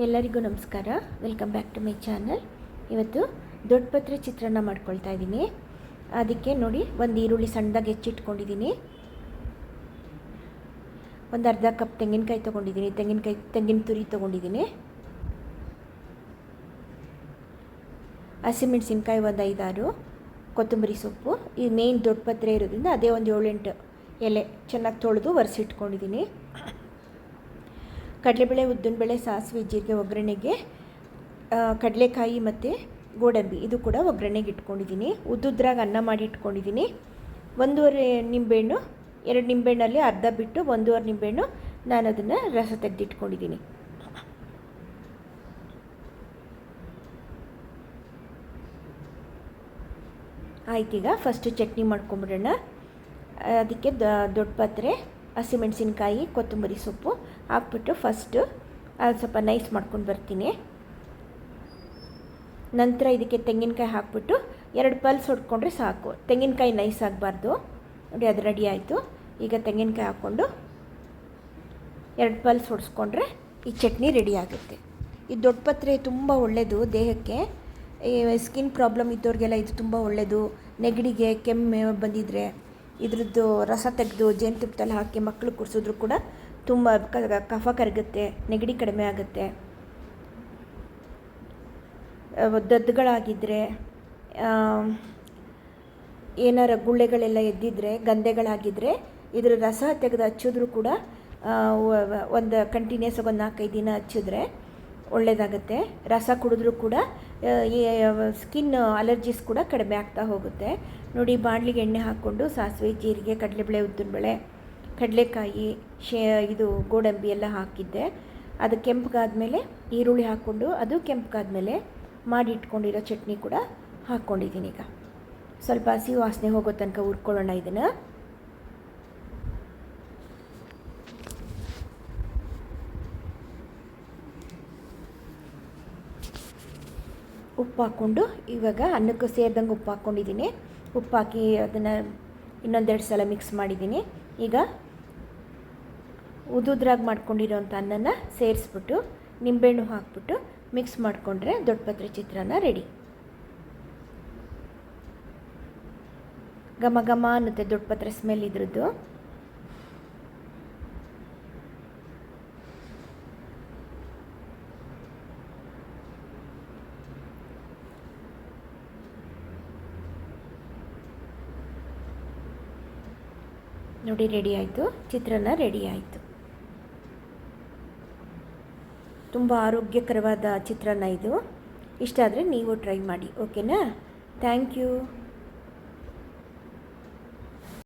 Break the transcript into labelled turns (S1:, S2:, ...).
S1: ಎಲ್ಲರಿಗೂ ನಮಸ್ಕಾರ. Welcome back to my channel. ಇವತ್ತು ದೊಡ್ಡ ಪತ್ರೆ ಚಿತ್ರಾನ್ನ ಮಾಡ್ಕೊಳ್ತಾ ಇದ್ದೀನಿ. ಅದಕ್ಕೆ ನೋಡಿ, ಒಂದು ಈರುಳ್ಳಿ ಸಣ್ಣದಾಗಿ ಹೆಚ್ಚಿಟ್ಕೊಂಡಿದ್ದೀನಿ, ಒಂದು ಅರ್ಧ ಕಪ್ ತೆಂಗಿನಕಾಯಿ ತೊಗೊಂಡಿದ್ದೀನಿ, ತೆಂಗಿನ ತುರಿ ತೊಗೊಂಡಿದ್ದೀನಿ, ಹಸಿಮೆಣಸಿನ್ಕಾಯಿ ಒಂದು 5-6, ಕೊತ್ತಂಬರಿ ಸೊಪ್ಪು. ಈ ಮೇನ್ ದೊಡ್ಡ ಪತ್ರೆ ಇರೋದ್ರಿಂದ ಅದೇ ಒಂದು 7-8 ಎಲೆ ಚೆನ್ನಾಗಿ ತೊಳೆದು ಒರೆಸಿಟ್ಕೊಂಡಿದ್ದೀನಿ. ಕಡಲೆಬೇಳೆ, ಉದ್ದಿನಬೇಳೆ, ಸಾಸಿವೆ, ಜೀರಿಗೆ ಒಗ್ಗರಣೆಗೆ, ಕಡಲೆಕಾಯಿ ಮತ್ತು ಗೋಡಂಬಿ ಇದು ಕೂಡ ಒಗ್ಗರಣೆಗೆ ಇಟ್ಕೊಂಡಿದ್ದೀನಿ. ಉದ್ದುದ್ರಾಗ ಅನ್ನ ಮಾಡಿ ಇಟ್ಕೊಂಡಿದ್ದೀನಿ. 1.5 ನಿಂಬೆಹಣ್ಣು, 2 ನಿಂಬೆಹಣ್ಣಲ್ಲಿ ಅರ್ಧ ಬಿಟ್ಟು 1.5 ನಿಂಬೆಹಣ್ಣು ನಾನು ಅದನ್ನು ರಸ ತೆಗೆದಿಟ್ಕೊಂಡಿದ್ದೀನಿ. ಆಯ್ತೀಗ ಫಸ್ಟು ಚಟ್ನಿ ಮಾಡ್ಕೊಂಬಿಡೋಣ. ಅದಕ್ಕೆ ದೊಡ್ಡ ಪಾತ್ರೆ, ಹಸಿಮೆಣಸಿನ್ಕಾಯಿ, ಕೊತ್ತಂಬರಿ ಸೊಪ್ಪು ಹಾಕ್ಬಿಟ್ಟು ಫಸ್ಟು ಅದು ಸ್ವಲ್ಪ ನೈಸ್ ಮಾಡ್ಕೊಂಡು ಬರ್ತೀನಿ. ನಂತರ ಇದಕ್ಕೆ ತೆಂಗಿನಕಾಯಿ ಹಾಕ್ಬಿಟ್ಟು 2 ಪಲ್ಸ್ ಹೊಡ್ಕೊಂಡ್ರೆ ಸಾಕು. ತೆಂಗಿನಕಾಯಿ ನೈಸ್ ಆಗಬಾರ್ದು. ನೋಡಿ, ಅದು ರೆಡಿ ಆಯಿತು. ಈಗ ತೆಂಗಿನಕಾಯಿ ಹಾಕ್ಕೊಂಡು 2 ಪಲ್ಸ್ ಹೊಡಿಸ್ಕೊಂಡ್ರೆ ಈ ಚಟ್ನಿ ರೆಡಿ ಆಗುತ್ತೆ. ಈ ದೊಡ್ಡ ಪತ್ರೆ ತುಂಬ ಒಳ್ಳೆಯದು ದೇಹಕ್ಕೆ. ಈ ಸ್ಕಿನ್ ಪ್ರಾಬ್ಲಮ್ ಇದ್ದವ್ರಿಗೆಲ್ಲ ಇದು ತುಂಬ ಒಳ್ಳೆಯದು. ನೆಗಡಿಗೆ, ಕೆಮ್ಮು ಬಂದಿದ್ದರೆ ಇದ್ರದ್ದು ರಸ ತೆಗೆದು ಜೇನುತುಪ್ಪದಲ್ಲಿ ಹಾಕಿ ಮಕ್ಕಳು ಕುಡಿಸಿದ್ರು ಕೂಡ ತುಂಬ ಕಫ ಕರಗುತ್ತೆ, ನೆಗಡಿ ಕಡಿಮೆ ಆಗುತ್ತೆ. ದದ್ದುಗಳಾಗಿದ್ದರೆ, ಏನಾರ ಗುಳ್ಳೆಗಳೆಲ್ಲ ಎದ್ದಿದ್ರೆ, ಗಂಧೆಗಳಾಗಿದ್ದರೆ ಇದ್ರ ರಸ ತೆಗೆದು ಹಚ್ಚಿದ್ರೂ ಕೂಡ ಒಂದು ಕಂಟಿನ್ಯೂಸ್ ಒಂದು 4-5 ದಿನ ಹಚ್ಚಿದ್ರೆ ಒಳ್ಳೆಯದಾಗುತ್ತೆ. ರಸ ಕುಡಿದ್ರೂ ಕೂಡ ಈ ಸ್ಕಿನ್ ಅಲರ್ಜೀಸ್ ಕೂಡ ಕಡಿಮೆ ಆಗ್ತಾ ಹೋಗುತ್ತೆ. ನೋಡಿ, ಬಾಣಲಿಗೆ ಎಣ್ಣೆ ಹಾಕ್ಕೊಂಡು ಸಾಸಿವೆ, ಜೀರಿಗೆ, ಕಡಲೆಬೇಳೆ, ಉದ್ದಿನಬೇಳೆ, ಕಡಲೆಕಾಯಿ, ಇದು ಗೋಡಂಬಿ ಎಲ್ಲ ಹಾಕಿದ್ದೆ. ಅದು ಕೆಂಪಗಾದ್ಮೇಲೆ ಈರುಳ್ಳಿ ಹಾಕ್ಕೊಂಡು, ಅದು ಕೆಂಪಗಾದ್ಮೇಲೆ ಮಾಡಿ ಇಟ್ಕೊಂಡಿರೋ ಚಟ್ನಿ ಕೂಡ ಹಾಕ್ಕೊಂಡಿದ್ದೀನಿ. ಈಗ ಸ್ವಲ್ಪ ಹಸಿ ವಾಸನೆ ಹೋಗೋ ತನಕ ಹುರ್ಕೊಳ್ಳೋಣ ಇದನ್ನು. ಉಪ್ಪು ಹಾಕ್ಕೊಂಡು, ಇವಾಗ ಅನ್ನಕ್ಕೆ ಸೇರಿದಂಗೆ ಉಪ್ಪು ಹಾಕ್ಕೊಂಡಿದ್ದೀನಿ. ಉಪ್ಪು ಹಾಕಿ ಅದನ್ನು ಇನ್ನೊಂದೆರಡು ಸಲ ಮಿಕ್ಸ್ ಮಾಡಿದ್ದೀನಿ. ಈಗ ಉದುದ್ರಾಗಿ ಮಾಡ್ಕೊಂಡಿರೋಂಥ ಅನ್ನನ ಸೇರಿಸ್ಬಿಟ್ಟು ನಿಂಬೆಹಣ್ಣು ಹಾಕ್ಬಿಟ್ಟು ಮಿಕ್ಸ್ ಮಾಡಿಕೊಂಡ್ರೆ ದೊಡ್ಡ ಪತ್ರೆ ಚಿತ್ರಾನ್ನ ರೆಡಿ. ಘಮ ಘಮ ಅನ್ನುತ್ತೆ ದೊಡ್ಡ ಪತ್ರೆ ಸ್ಮೆಲ್ ಇದ್ರದ್ದು. ನೋಡಿ, ರೆಡಿ ಆಯಿತು, ಚಿತ್ರಾನ್ನ ರೆಡಿ ಆಯಿತು. ತುಂಬ ಆರೋಗ್ಯಕರವಾದ ಚಿತ್ರಾನ್ನ ಇದು. ಇಷ್ಟ ಆದರೆ ನೀವು ಟ್ರೈ ಮಾಡಿ. ಓಕೆನಾ? Thank you.